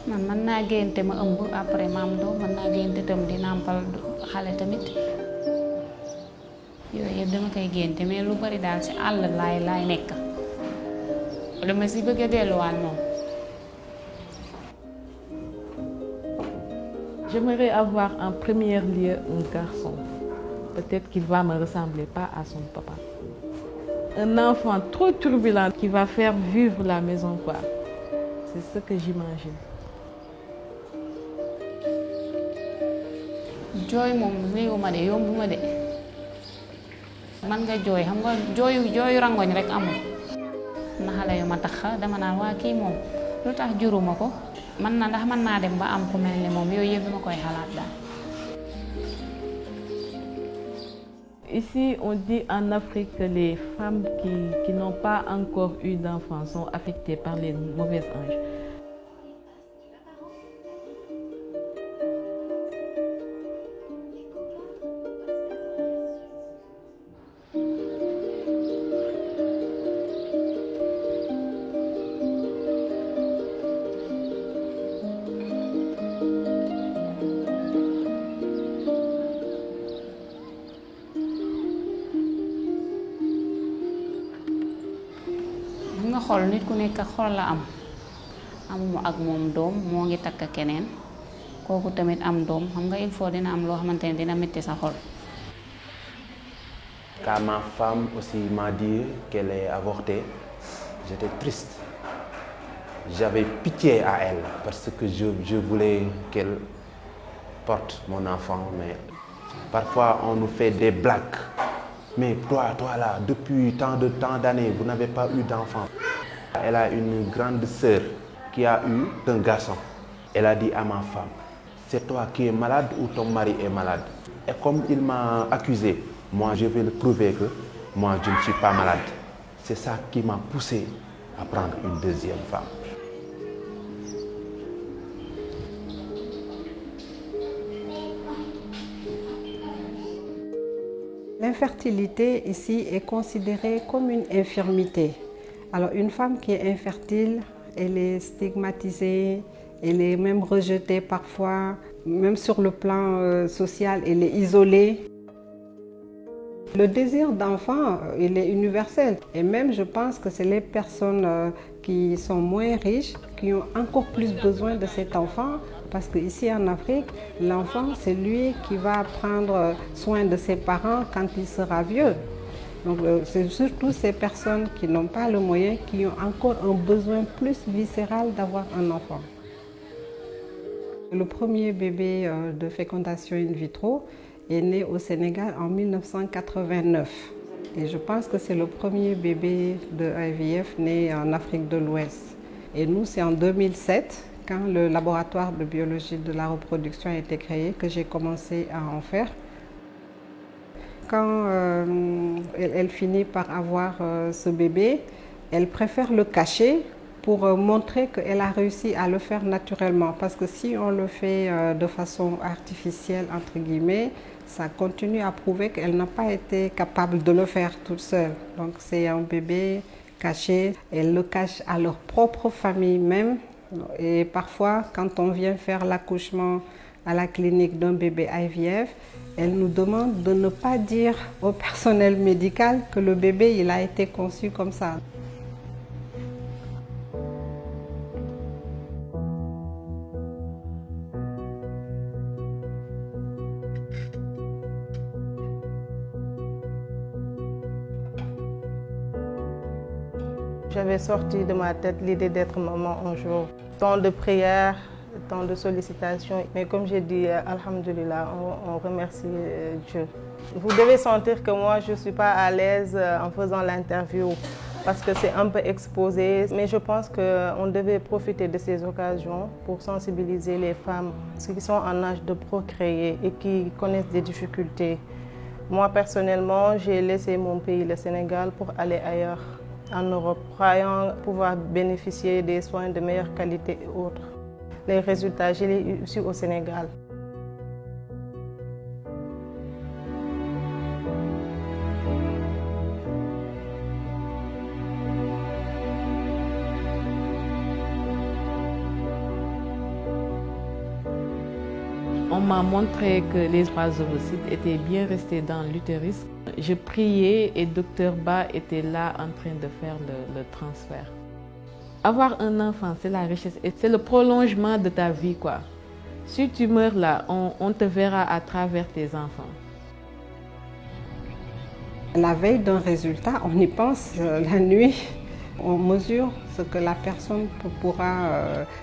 man mën naa génte ma ëmb après ma am doom mën naa génte tam di nàmpal xale tamit yooyu yëpp dama koy génte mais lu bari daal ci àll laay nekk dama ci bëgg a delluwaat moom. J'aimerais avoir en premier lieu un garçon. Peut-être qu'il va me ressembler pas à son papa. Un enfant trop turbulent qui va faire vivre la maison, quoi. C'est ce que j'imagine. jooy moom néewuma de yombuma de man nga jooy xam nga jooyu rangoñ rek amul na xale yu ma tax dama naan waa kii moom lu tax juruma ko ndax mën naa dem ba am ku mel ni moom yooyu yëpp ma koy xalaat daal. Ici, on dit en Afrique que les femmes qui n'ont pas encore eu d'enfants sont affectées par les mauvais anges. nga xool nit ku nekk xol la am amuma ak moom doom moo ngi takk keneen kooku tamit am doom xam nga il faut dina am loo xamante ne dina métti sa xol. Quand ma femme aussi m'a dit qu'elle est avortée, j'étais triste. J'avais pitié à elle parce que je voulais qu'elle porte mon enfant, mais parfois on nous fait des blagues. Mais toi là, depuis tant d'années, vous n'avez pas eu d'enfant. Elle a une grande sœur qui a eu un garçon. Elle a dit à ma femme, c'est toi qui es malade ou ton mari est malade? Et comme il m'a accusé, moi je vais le prouver que moi je ne suis pas malade. C'est ça qui m'a poussé à prendre une deuxième femme. L'infertilité ici est considérée comme une infirmité. Alors une femme qui est infertile, elle est stigmatisée, elle est même rejetée parfois, même sur le plan social, elle est isolée. Le désir d'enfant, il est universel. Et même je pense que c'est les personnes qui sont moins riches qui ont encore plus besoin de cet enfant. Parce qu'ici en Afrique, l'enfant, c'est lui qui va prendre soin de ses parents quand il sera vieux. Donc c'est surtout ces personnes qui n'ont pas le moyen, qui ont encore un besoin plus viscéral d'avoir un enfant. Le premier bébé de fécondation in vitro est né au Sénégal en 1989. Et je pense que c'est le premier bébé de IVF né en Afrique de l'Ouest. Et nous, c'est en 2007. Quand le laboratoire de biologie de la reproduction a été créé, que j'ai commencé à en faire. Quand elle finit par avoir ce bébé, elle préfère le cacher pour montrer qu'elle a réussi à le faire naturellement. Parce que si on le fait de façon artificielle, entre guillemets, ça continue à prouver qu'elle n'a pas été capable de le faire toute seule. Donc c'est un bébé caché. Elle le cache à leur propre famille même. Et parfois, quand on vient faire l'accouchement à la clinique d'un bébé IVF, elle nous demande de ne pas dire au personnel médical que le bébé il a été conçu comme ça. J'avais sorti de ma tête l'idée d'être maman un jour. Tant de prières, tant de sollicitations. Mais comme j'ai dit, alhamdoulilah, on remercie Dieu. Vous devez sentir que moi, je ne suis pas à l'aise en faisant l'interview parce que c'est un peu exposé. Mais je pense qu'on devait profiter de ces occasions pour sensibiliser les femmes qui sont en âge de procréer et qui connaissent des difficultés. Moi, personnellement, j'ai laissé mon pays, le Sénégal, pour aller ailleurs, en Europe, croyant pouvoir bénéficier des soins de meilleure qualité et autres. Les résultats, je les ai eus ici au Sénégal. On m'a montré que les 3 ovocytes étaient bien restés dans l'utérus. Je priais et Dr Ba était là en train de faire le transfert. Avoir un enfant, c'est la richesse et c'est le prolongement de ta vie, quoi. Si tu meurs là, on te verra à travers tes enfants. La veille d'un résultat, on y pense la nuit. On mesure ce que la personne pourra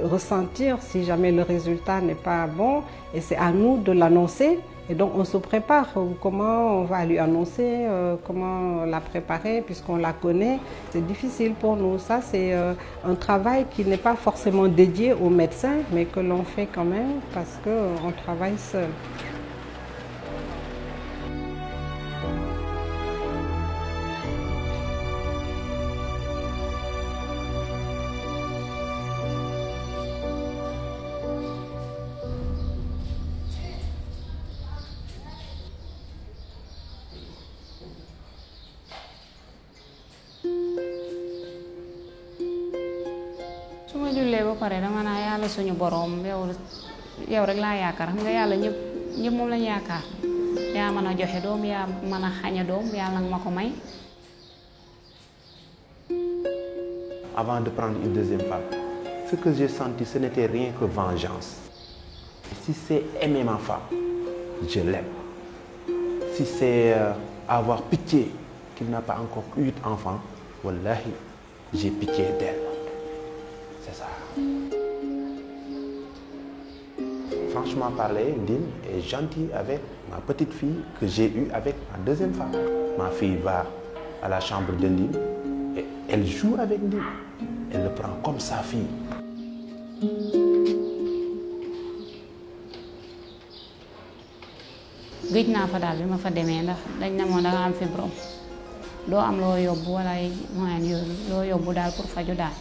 ressentir si jamais le résultat n'est pas bon. Et c'est à nous de l'annoncer. Et donc on se prépare. Comment on va lui annoncer, comment la préparer puisqu'on la connaît. C'est difficile pour nous. Ça, c'est un travail qui n'est pas forcément dédié aux médecins, mais que l'on fait quand même parce qu'on travaille seul. su ma jullee ba pare dama naa yàlla suñu boroom yow rek laa yaakaar xam nga yàlla ñëpp moom lañu yaakaar yaa mën a joxe doom yaa mën a xañe doom yàlla nag ma ko may. Avant de prendre une deuxième femme, ce que j'ai senti, ce n'était rien que vengeance. Si c'est aimer ma femme, je l'aime. Si c'est avoir pitié qu'il n'a pas encore eu d'enfant, wallahi, j'ai pitié d'elle. C'est ça. Franchement parler, Ndine est gentille avec ma petite fille que j'ai eue avec ma deuxième femme. Ma fille va à la chambre de Ndine et elle joue avec Ndine. Elle le prend comme sa fille. gëj naa fa daal bi ma fa demee ndax dañ ne moom danga am fibrome doo am loo yóbbu wala ay moyen yooyu loo yóbbu daal pour faju daal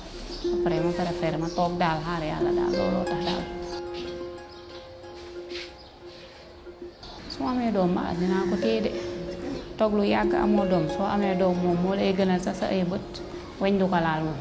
après ma préféré ma toog daal xaar yàlla daal looloo tax daal su ma amee doom ma dinaa ko téye de toog lu yàgg amoo doom soo amee doom moom moo lay gënal sa ay bët wañ du ko laal moom